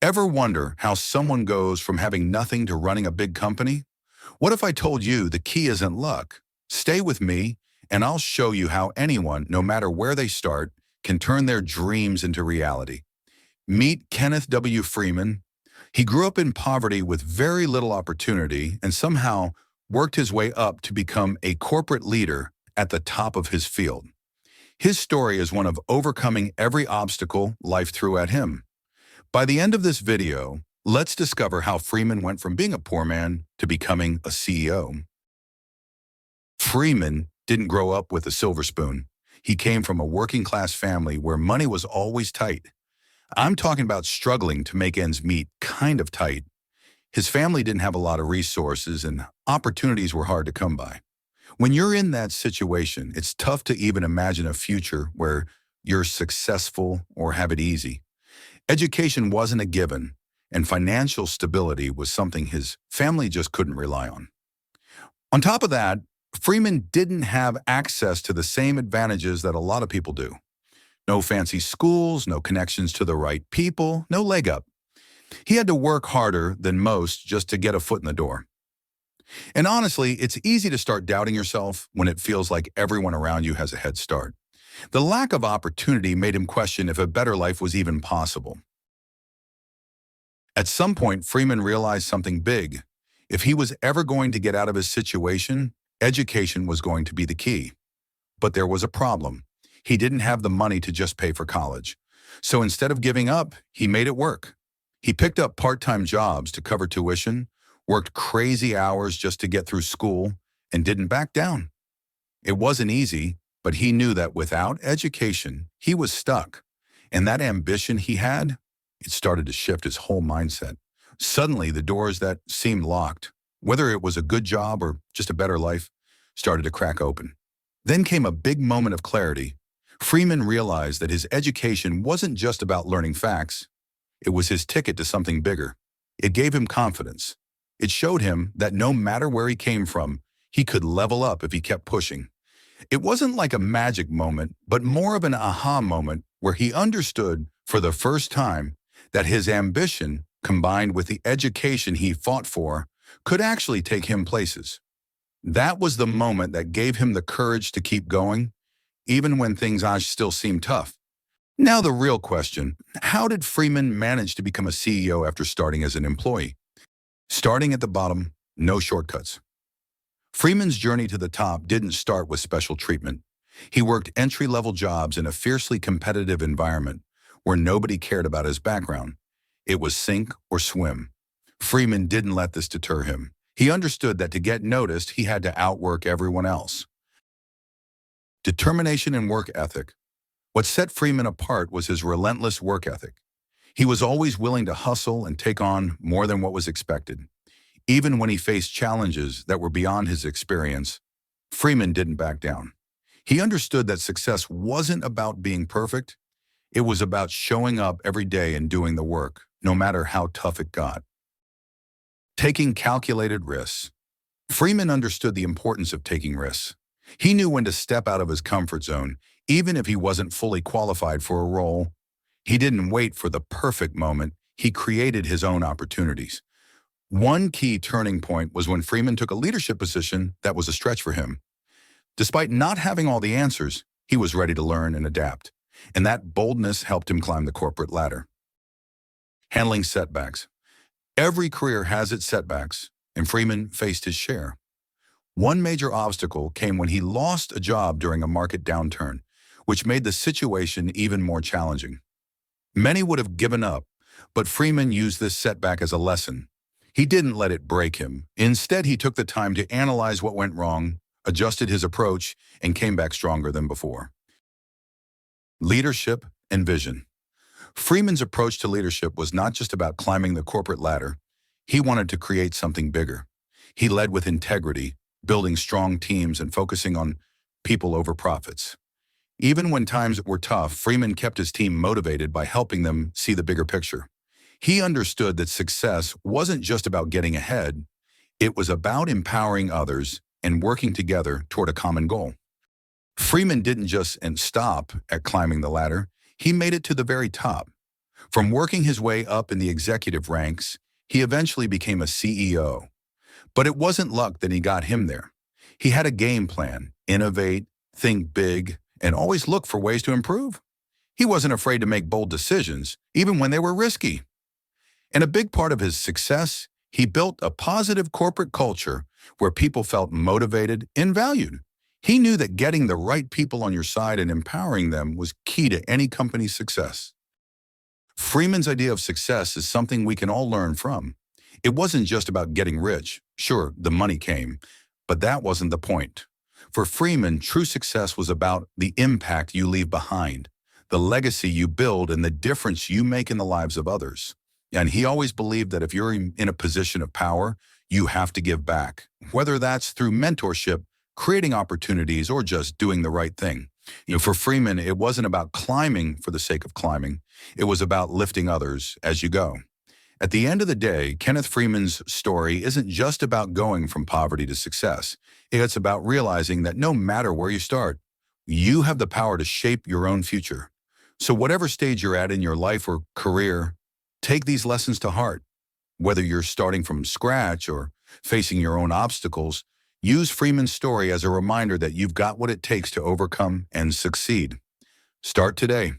Ever wonder how someone goes from having nothing to running a big company? What if I told you the key isn't luck? Stay with me, and I'll show you how anyone, no matter where they start, can turn their dreams into reality. Meet Kenneth W. Freeman. He grew up in poverty with very little opportunity and somehow worked his way up to become a corporate leader at the top of his field. His story is one of overcoming every obstacle life threw at him. By the end of this video, let's discover how Freeman went from being a poor man to becoming a CEO. Freeman didn't grow up with a silver spoon. He came from a working-class family where money was always tight. I'm talking about struggling to make ends meet, kind of tight. His family didn't have a lot of resources and opportunities were hard to come by. When you're in that situation, it's tough to even imagine a future where you're successful or have it easy. Education wasn't a given, and financial stability was something his family just couldn't rely on. On top of that, Freeman didn't have access to the same advantages that a lot of people do. No fancy schools, no connections to the right people, no leg up. He had to work harder than most just to get a foot in the door. And honestly, it's easy to start doubting yourself when it feels like everyone around you has a head start. The lack of opportunity made him question if a better life was even possible. At some point, Freeman realized something big. If he was ever going to get out of his situation, education was going to be the key. But there was a problem. He didn't have the money to just pay for college. So instead of giving up, he made it work. He picked up part-time jobs to cover tuition, worked crazy hours just to get through school, and didn't back down. It wasn't easy, but he knew that without education, he was stuck. And that ambition he had, it started to shift his whole mindset. Suddenly, the doors that seemed locked, whether it was a good job or just a better life, started to crack open. Then came a big moment of clarity. Freeman realized that his education wasn't just about learning facts. It was his ticket to something bigger. It gave him confidence. It showed him that no matter where he came from, he could level up if he kept pushing. It wasn't like a magic moment, but more of an aha moment where he understood for the first time that his ambition, combined with the education he fought for, could actually take him places. That was the moment that gave him the courage to keep going, even when things still seemed tough. Now the real question, how did Freeman manage to become a CEO after starting as an employee? Starting at the bottom, no shortcuts. Freeman's journey to the top didn't start with special treatment. He worked entry-level jobs in a fiercely competitive environment where nobody cared about his background. It was sink or swim. Freeman didn't let this deter him. He understood that to get noticed, he had to outwork everyone else. Determination and work ethic. What set Freeman apart was his relentless work ethic. He was always willing to hustle and take on more than what was expected. Even when he faced challenges that were beyond his experience, Freeman didn't back down. He understood that success wasn't about being perfect. It was about showing up every day and doing the work, no matter how tough it got. Taking calculated risks. Freeman understood the importance of taking risks. He knew when to step out of his comfort zone, even if he wasn't fully qualified for a role. He didn't wait for the perfect moment. He created his own opportunities. One key turning point was when Freeman took a leadership position that was a stretch for him. Despite not having all the answers, he was ready to learn and adapt, and that boldness helped him climb the corporate ladder. Handling setbacks. Every career has its setbacks, and Freeman faced his share. One major obstacle came when he lost a job during a market downturn, which made the situation even more challenging. Many would have given up, but Freeman used this setback as a lesson. He didn't let it break him. Instead, he took the time to analyze what went wrong, adjusted his approach, and came back stronger than before. Leadership and vision. Freeman's approach to leadership was not just about climbing the corporate ladder. He wanted to create something bigger. He led with integrity, building strong teams and focusing on people over profits. Even when times were tough, Freeman kept his team motivated by helping them see the bigger picture. He understood that success wasn't just about getting ahead. It was about empowering others and working together toward a common goal. Freeman didn't just stop at climbing the ladder. He made it to the very top. From working his way up in the executive ranks, he eventually became a CEO. But it wasn't luck that he got him there. He had a game plan, innovate, think big, and always look for ways to improve. He wasn't afraid to make bold decisions, even when they were risky. And a big part of his success, he built a positive corporate culture where people felt motivated and valued. He knew that getting the right people on your side and empowering them was key to any company's success. Freeman's idea of success is something we can all learn from. It wasn't just about getting rich. Sure, the money came, but that wasn't the point. For Freeman, true success was about the impact you leave behind, the legacy you build, and the difference you make in the lives of others. And he always believed that if you're in a position of power, you have to give back, whether that's through mentorship, creating opportunities, or just doing the right thing. For Freeman, it wasn't about climbing for the sake of climbing. It was about lifting others as you go. At the end of the day, Kenneth Freeman's story isn't just about going from poverty to success. It's about realizing that no matter where you start, you have the power to shape your own future. So whatever stage you're at in your life or career, take these lessons to heart. Whether you're starting from scratch or facing your own obstacles, use Freeman's story as a reminder that you've got what it takes to overcome and succeed. Start today.